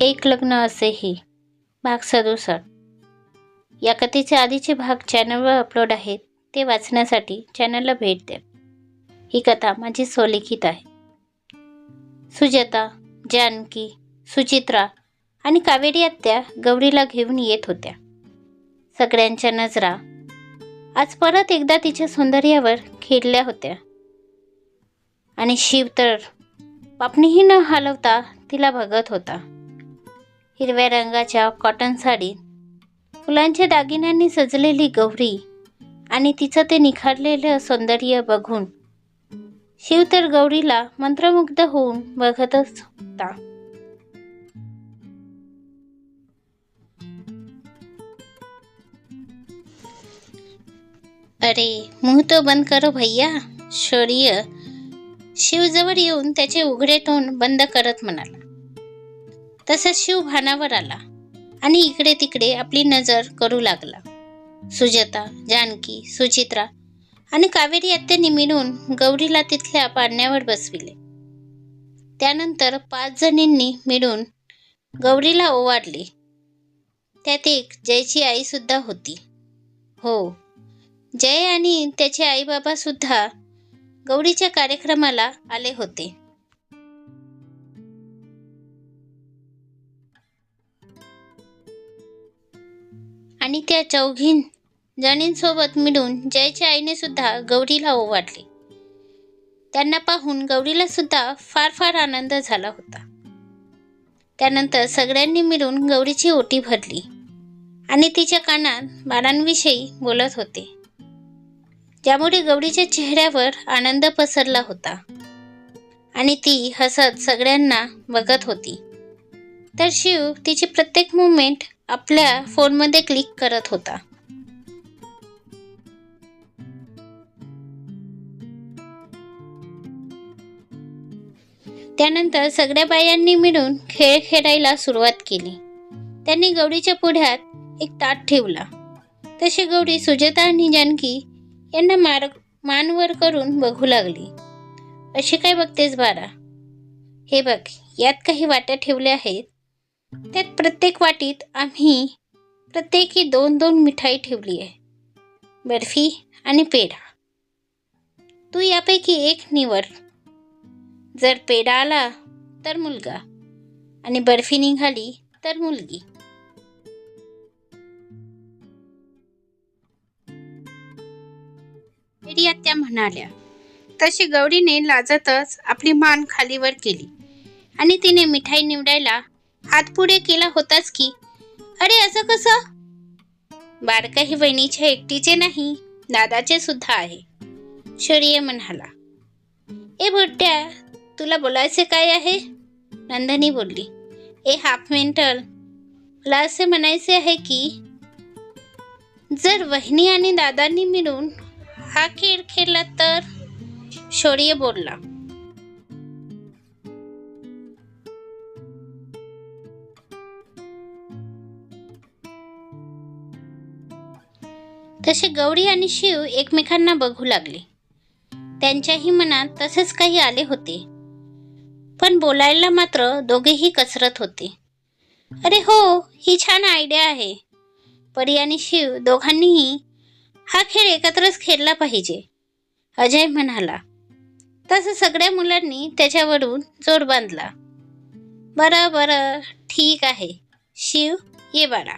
एक लग्न असेही भाग 67. या कथेचे आधीचे भाग चॅनलवर अपलोड आहेत, ते वाचण्यासाठी चॅनलला भेट द्या. ही कथा माझी स्वलिखित आहे. सुजाता, जानकी, सुचित्रा आणि कावेरी आत्या गौरीला घेऊन येत होत्या. सगळ्यांच्या नजरा आज परत एकदा तिच्या सौंदर्यावर खिळल्या होत्या आणि शिव तर पापणीही न हलवता तिला बघत होता. हिरव्या रंगाच्या कॉटन साडीत फुलांच्या दागिन्यांनी सजलेली गौरी आणि तिचं ते निखारलेलं सौंदर्य बघून शिव तर गौरीला मंत्रमुग्ध होऊन बघतच होता. अरे मुंह तो बंद करो भैया, शौर्य शिवजवळ येऊन त्याचे उघडे तोंड बंद करत म्हणाला. तसंच शिव भानावर आला आणि इकडे तिकडे आपली नजर करू लागला. सुजाता, जानकी, सुचित्रा आणि कावेरी आत्यांनी मिळून गौरीला तिथल्या पाळण्यावर बसविले. त्यानंतर 5 जणींनी मिळून गौरीला ओवाळले. त्यात एक जयची आई सुद्धा होती. हो, जय आणि त्याचे आई बाबा सुद्धा गौरीच्या कार्यक्रमाला आले होते. आणि त्या 4 जणींसोबत मिळून जयच्या आईने सुद्धा गौरीला ओवाळले. त्यांना पाहून गौरीला सुद्धा फार फार आनंद झाला होता. त्यानंतर सगळ्यांनी मिळून गौरीची ओटी भरली आणि तिच्या कानात बाळांविषयी बोलत होते, ज्यामुळे गौरीच्या चेहऱ्यावर आनंद पसरला होता आणि ती हसत सगळ्यांना बघत होती. तर शिव तिची प्रत्येक मुवमेंट आपल्या फोनमध्ये क्लिक करत होता. त्यानंतर सगळ्या बायांनी मिळून खेळ खेळायला सुरुवात केली. त्यांनी गौरीच्या पुढ्यात एक ताट ठेवला. तशी गौरी सुजाता आणि जानकी यांना मान वर करून बघू लागली. अशी काय बघतेस बाळा? हे बघ, यात काही वाट्या ठेवल्या आहेत. त्यात प्रत्येक वाटीत आम्ही प्रत्येकी 2-2 मिठाई ठेवली आहे, बर्फी आणि पेढा. तू यापैकी एक निवड. जर पेढा आला तर मुलगा आणि बर्फी निघाली तर मुलगी. त्या म्हणाल्या. तशी गौरीने लाजतच आपली मान खालीवर केली आणि तिने मिठाई निवडायला हात पुढे केला होताच की, अरे असं कसं? बारका ही बहिणीच्या एकटीचे नाही, दादाचे सुद्धा आहे, शौर्य म्हणाला. ए बुट्ट्या, तुला बोलायचे काय आहे? नंदनी बोलली. ए हाफ मेंटल, मला असे म्हणायचे आहे की जर वहिनी आणि दादांनी मिळून हा खेळ खेळला तर, शौर्य बोलला. तसे गौरी आणि शिव एकमेकांना बघू लागले. त्यांच्याही मनात तसेच काही आले होते, पण बोलायला मात्र दोघेही कसरत होते. अरे हो, ही छान आयडिया आहे. परी आणि शिव दोघांनीही हा खेळ एकत्रच खेळला पाहिजे, अजय म्हणाला. तसं सगळ्या मुलांनी त्याच्यावरून जोर बांधला. बरं बरं, ठीक आहे. शिव, ये बाळा,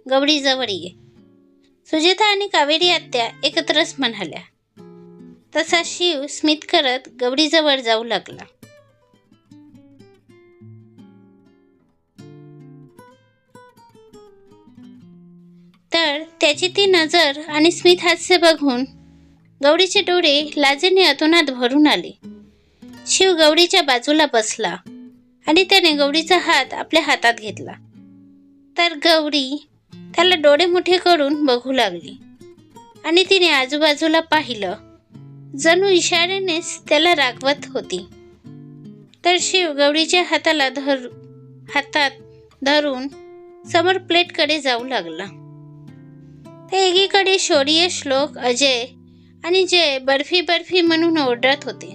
गौरी जवळ ये. सुजाता आणि कावेरी आत्या एकत्रच म्हणाल्या. तसा शिव स्मित करत गौरीजवळ जाऊ लागला. तर त्याची ती नजर आणि स्मित हास्य बघून गौरीचे डोळे लाजेने अतोनात भरून आले. शिव गौरीच्या बाजूला बसला आणि त्याने गौरीचा हात आपल्या हातात घेतला. तर गौरी त्याला डोळे मोठे करून बघू लागली आणि तिने आजूबाजूला पाहिलं, जणू इशाऱ्यानेच त्याला रागवत होती. तर शिव गौरीच्या हातात धरून समोर प्लेटकडे जाऊ लागला. ते एकीकडे शौर्य, श्लोक, अजय आणि जय बर्फी बर्फी म्हणून ओरडत होते.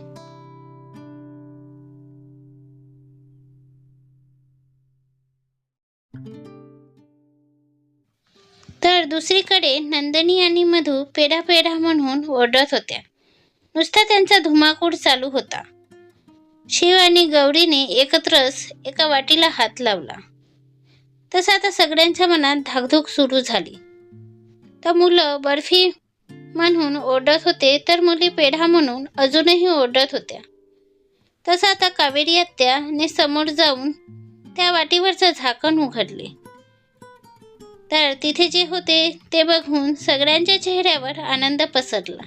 दुसरीकडे नंदिनी आणि मधू पेढा पेढा म्हणून ओरडत होत्या. नुसता त्यांचा धुमाकूळ चालू होता. शिव आणि गौरीने एकत्रच एका वाटीला हात लावला. तसं आता सगळ्यांच्या मनात धाकधूक सुरू झाली. तर मुलं बर्फी म्हणून ओरडत होते, तर मुली पेढा म्हणून अजूनही ओरडत होत्या. तसं आता कावेरी आत्याने समोर जाऊन त्या वाटीवरचं झाकण उघडले. तर तिथे जे होते ते बघून सगळ्यांच्या चेहऱ्यावर आनंद पसरला.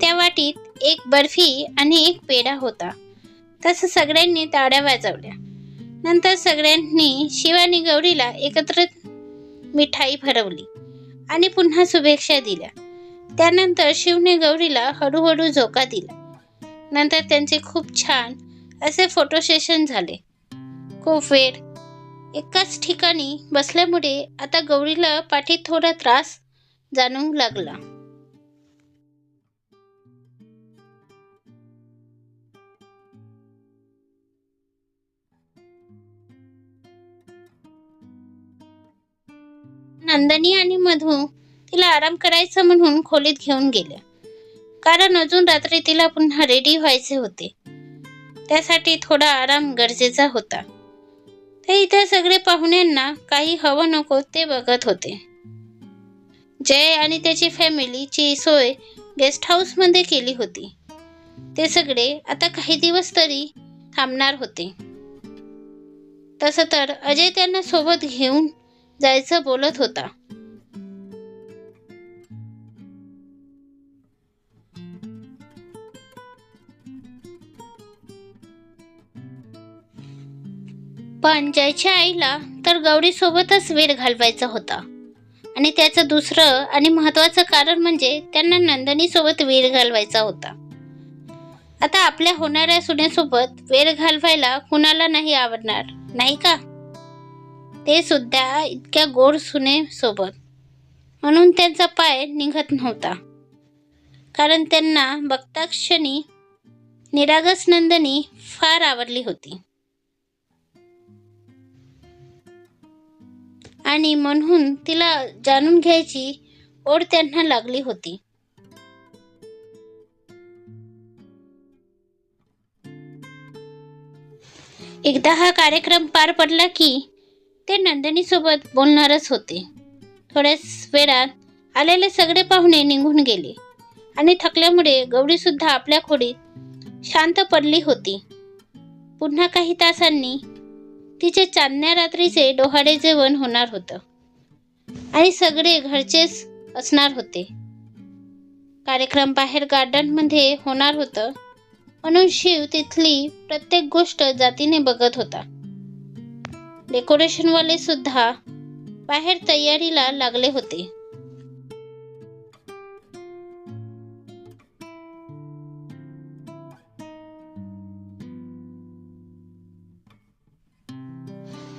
त्या वाटीत एक बर्फी आणि एक पेढा होता. तसं सगळ्यांनी टाळ्या वाजवल्या. नंतर सगळ्यांनी शिव आणि गौरीला एकत्र मिठाई भरवली आणि पुन्हा शुभेच्छा दिल्या. त्यानंतर शिवने गौरीला हळूहळू झोका दिला. नंतर त्यांचे खूप छान असे फोटो सेशन झाले. खूप वेळ एकाच ठिकाणी बसल्यामुळे आता गौरीला पाठीत थोडा त्रास जाणवू लागला. नंदिनी आणि मधू तिला आराम करायचं म्हणून खोलीत घेऊन गेल्या. कारण अजून रात्री तिला पुन्हा रेडी व्हायचे होते. त्यासाठी थोडा आराम गरजेचा होता. ते इतर सगळे पाहुण्यांना काही हवं नको ते बघत होते. जय आणि त्याची फॅमिलीची सोय गेस्ट हाऊसमध्ये केली होती. ते सगळे आता काही दिवस तरी थांबणार होते. तसं तर अजय त्यांना सोबत घेऊन जायचं बोलत होता. पण जयच्या आईला तर गौरी सोबतच वेळ घालवायचा होता. आणि त्याचं दुसरं आणि महत्त्वाचं कारण म्हणजे त्यांना नंदिनी सोबत वेळ घालवायचा होता. आता आपल्या होणाऱ्या सुनेसोबत वेळ घालवायला कुणाला नाही आवडणार, नाही का? ते सुद्धा इतक्या गोड सुनेसोबत. म्हणून त्यांचा पाय निघत नव्हता. कारण त्यांना बघताक्षणी निरागस नंदिनी फार आवडली होती. आणि म्हणून तिला जाणून घ्यायची ओढ त्यांना लागली होती. एकदा हा कार्यक्रम पार पडला की ते नंदिनी सोबत बोलणारच होते. थोड्याच वेळात आलेले सगळे पाहुणे निघून गेले आणि थकल्यामुळे गौरी सुद्धा आपल्या खोलीत शांत पडली होती. पुन्हा काही तासांनी तिचे चांदण्या रात्रीचे डोहाळे जेवण होणार होतं आणि सगळे घरचेच असणार होते. कार्यक्रम बाहेर गार्डनमध्ये होणार होतं, म्हणून शिव तिथली प्रत्येक गोष्ट जातीने बघत होता. डेकोरेशनवाले सुद्धा बाहेर तयारीला लागले होते.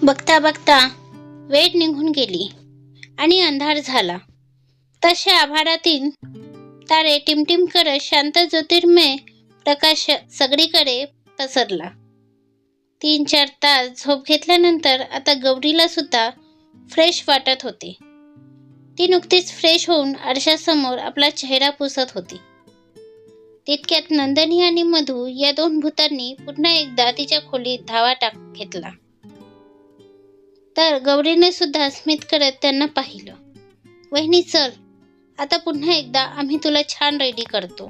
बघता बघता वेळ निघून गेली आणि अंधार झाला. तसे आभाळातील तारे टिमटिम करत शांत ज्योतिर्मय प्रकाश सगळीकडे पसरला. 3-4 तास झोप घेतल्यानंतर आता गौरीला सुद्धा फ्रेश वाटत होते. ती नुकतीच फ्रेश होऊन आरशासमोर आपला चेहरा पुसत होती. तितक्यात नंदिनी आणि मधू या 2 भूतांनी पुन्हा एकदा तिच्या खोलीत धावा घेतला. तर गौरीने सुद्धा स्मित करत त्यांना पाहिलं. वहिनी चल, आता पुन्हा एकदा आम्ही तुला छान रेडी करतो.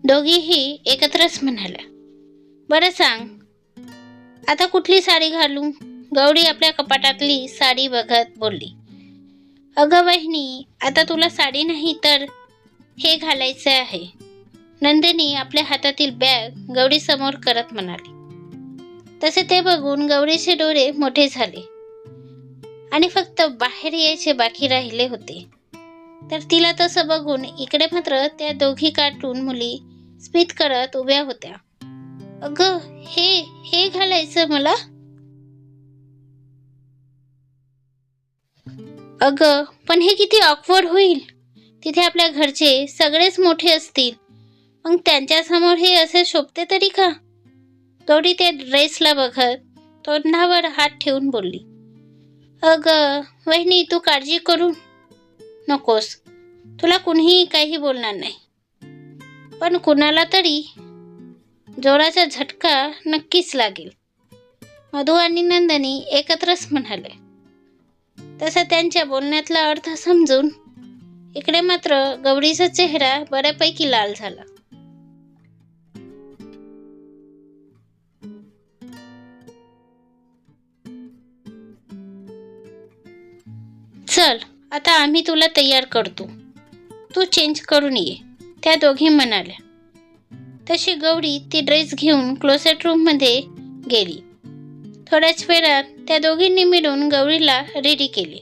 दोघीही एकत्रच म्हणाल्या. बरं सांग, आता कुठली साडी घालू? गौरी आपल्या कपाटातली साडी बघत बोलली. अगं वहिनी, आता तुला साडी नाही तर हे घालायचं आहे. नंदिनी आपल्या हातातील बॅग गौरी समोर करत म्हणाली. तसे ते बघून गौरीचे डोळे मोठे झाले आणि फक्त बाहेर यायचे बाकी राहिले होते. तर तिला तसं बघून इकडे मात्र त्या दोघी कार्टून मुली स्मित करत उभ्या होत्या. अगं हे घालायचं मला? अगं, पण हे किती ऑकवर्ड होईल. तिथे आपल्या घरचे सगळेच मोठे असतील, मग त्यांच्यासमोर हे असे शोभते तरी का? गौरी त्या ड्रेसला बघत तोंडावर हात ठेवून बोलली. अगं वहिनी, तू काळजी करू नकोस. तुला कुणीही काही बोलणार नाही, पण कुणाला तरी जोराचा झटका नक्कीच लागेल. मधू आणि नंदिनी एकत्रच म्हणाले. तसा त्यांच्या बोलण्यातला अर्थ समजून इकडे मात्र गौरीचा चेहरा बऱ्यापैकी लाल झाला. चल, आता आम्ही तुला तयार करतो, तू चेंज करून ये, त्या दोघी म्हणाल्या. तशी गौरी ती ड्रेस घेऊन क्लोसेट रूम मध्ये गेली. थोड्याच वेळात त्या दोघींनी मिळून गौरीला रेडी केले.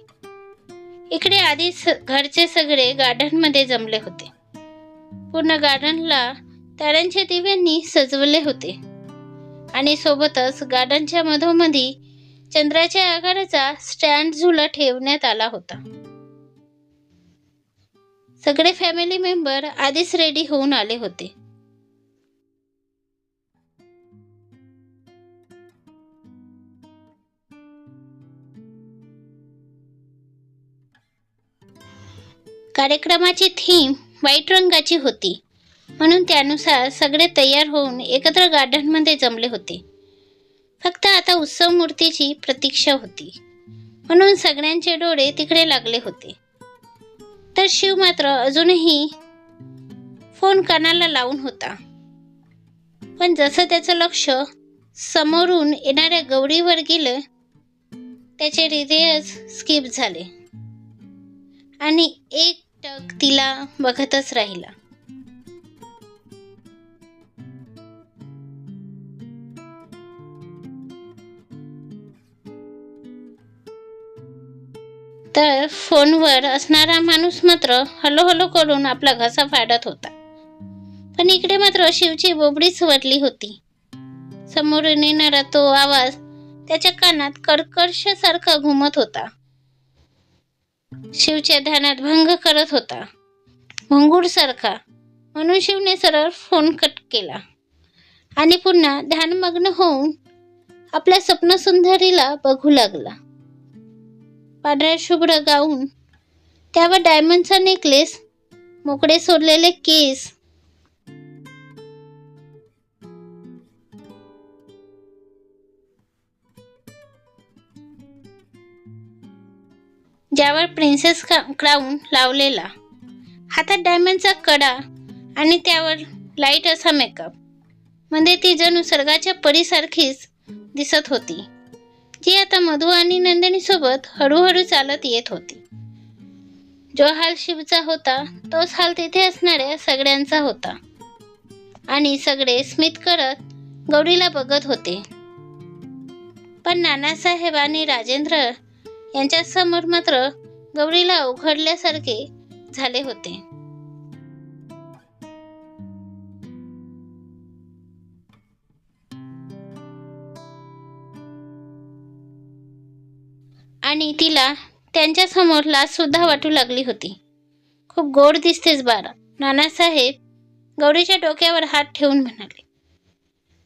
इकडे आधीच घरचे सगळे गार्डन मध्ये जमले होते. पूर्ण गार्डनला ताऱ्यांच्या दिव्यांनी सजवले होते आणि सोबतच गार्डनच्या मधोमधी चंद्राच्या आकाराचा स्टँड झुला ठेवण्यात आला होता. सगळे फॅमिली मेंबर आधीच रेडी होऊन आले होते. कार्यक्रमाची थीम व्हाईट रंगाची होती, म्हणून त्यानुसार सगळे तयार होऊन एकत्र गार्डनमध्ये जमले होते. फक्त आता उत्सव मूर्तीची प्रतीक्षा होती, म्हणून सगळ्यांचे डोळे तिकडे लागले होते. तर शिव मात्र अजूनही फोन कानाला लावून होता. पण जसं त्याचं लक्ष समोरून येणाऱ्या गौरीवर गेलं, त्याचे हृदयच स्किप झाले आणि एकटक तिला बघतच राहिला. तर फोनवर असणारा माणूस मात्र हलो हलो करून आपला घसा फाडत होता. पण इकडे मात्र शिवची बोबडीच वरली होती. समोरून येणारा तो आवाज त्याच्या कानात कर्कशासारखा घुमत होता. शिवच्या ध्यानात भंग करत होता, भंगूर सारखा. म्हणून शिवने सरळ फोन कट केला आणि पुन्हा ध्यानमग्न होऊन आपल्या स्वप्नसुंदरीला बघू लागला. पांढऱ्या शुभ्र गाऊन, त्यावर डायमंडचा नेकलेस, मोकळे सोडलेले केस, ज्यावर प्रिन्सेस क्राऊन लावलेला, हातात डायमंडचा कडा आणि त्यावर लाईट असा मेकअप, म्हणजे ती जणू स्वर्गाच्या परीसारखीच दिसत होती, जी आता मधू आणि नंदिनी सोबत हळूहळू चालत येत होती. जो हाल शिवचा होता, तोच हाल तिथे असणाऱ्या सगळ्यांचा होता आणि सगळे स्मित करत गौरीला बघत होते. पण नानासाहेब आणि राजेंद्र यांच्या समोर मात्र गौरीला उघडल्यासारखे झाले होते. आणि तिला त्यांच्या समोर लाज सुद्धा वाटू लागली होती. खूप गोड दिसतेस बाळा, नानासाहेब गौरीच्या डोक्यावर हात ठेवून म्हणाले.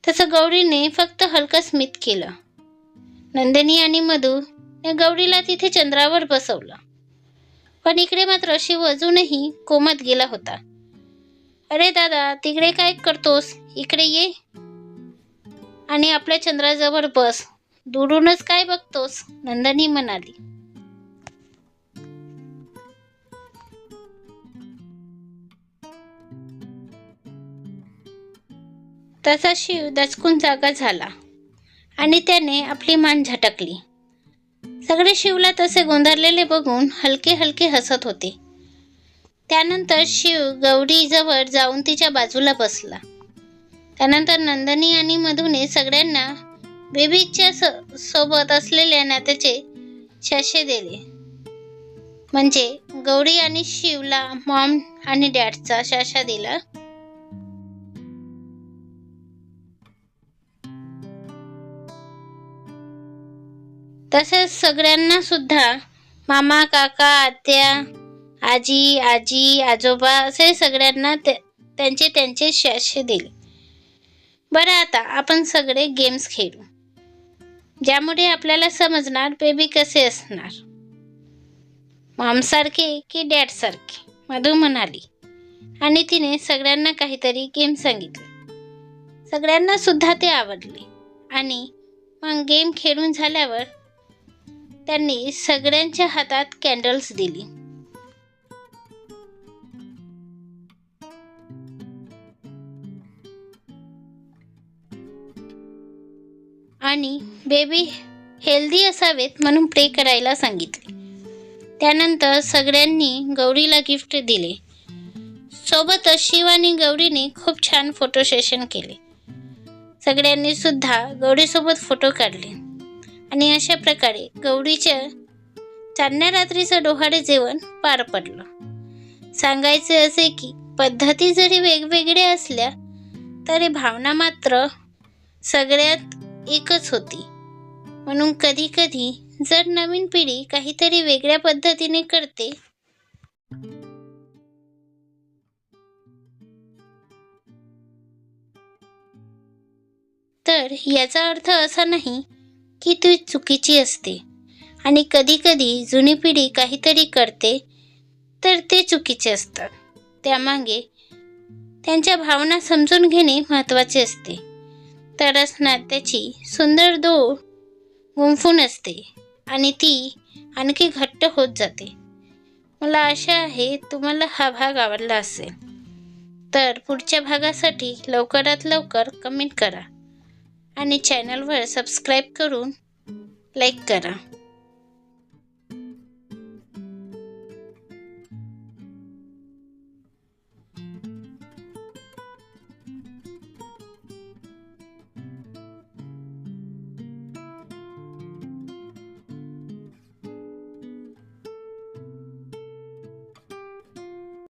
तसं गौरीने फक्त हलकं स्मित केलं. नंदिनी आणि मधू ने गौरीला तिथे चंद्रावर बसवलं. पण इकडे मात्र शिव अजूनही कोमात गेला होता. अरे दादा, तिकडे काय करतोस, इकडे ये आणि आपल्या चंद्राजवळ बस, दुरूनच काय बघतोस, नंदिनी म्हणाली. तसा शिव दचकून जागा झाला आणि त्याने आपली मान झटकली. सगळे शिवला तसे गोंधळलेले बघून हलके हलके हसत होते. त्यानंतर शिव गौरी जवळ जाऊन तिच्या बाजूला बसला. त्यानंतर नंदिनी आणि मधूने सगळ्यांना बेबीच्या सोबत असलेल्या नात्याचे शाशे दिले. म्हणजे गौरी आणि शिवला मॉम आणि डॅडचा शाशा दिला. तसेच सगळ्यांना सुद्धा मामा, काका, आत्या, आजी, आजी, आजोबा असे सगळ्यांना त्यांचे त्यांचे शासे दिले. बरं, आता आपण सगळे गेम्स खेळू, ज्यामुळे आपल्याला समजणार बेबी कसे असणार, मॉमसारखे की डॅडसारखे, मधू म्हणाली. आणि तिने सगळ्यांना काहीतरी गेम सांगितले. सगळ्यांना सुद्धा ते आवडले. आणि मग गेम खेळून झाल्यावर त्यांनी सगळ्यांच्या हातात कॅन्डल्स दिली. आणि बेबी हेल्दी असावेत म्हणून प्रे करायला सांगितले. त्यानंतर सगळ्यांनी गौरीला गिफ्ट दिले. सोबतच शिव आणि गौरीने खूप छान फोटो सेशन केले. सगळ्यांनी सुद्धा गौरीसोबत फोटो काढले. आणि अशा प्रकारे गौरीच्या चांदण्या रात्रीचं डोहाळे जेवण पार पडलं. सांगायचे असे की पद्धती जरी वेगवेगळ्या असल्या तरी भावना मात्र सगळ्यात एकच होती. म्हणून कधी कधी जर नवीन पिढी काहीतरी वेगळ्या पद्धतीने करते तर याचा अर्थ असा नाही की ती चुकीची असते. आणि कधी कधी जुनी पिढी काहीतरी करते तर ते चुकीचे असतात. त्यामागे त्यांच्या भावना समजून घेणे महत्त्वाचे असते. तरच नात्याची सुंदर दोर गुंफून असते आणि ती आणखी घट्ट होत जाते. मला आशा आहे तुम्हाला हा भाग आवडला असेल. तर पुढच्या भागासाठी लवकरात लवकर कमेंट करा आणि चॅनलवर सबस्क्राईब करून लाईक करा.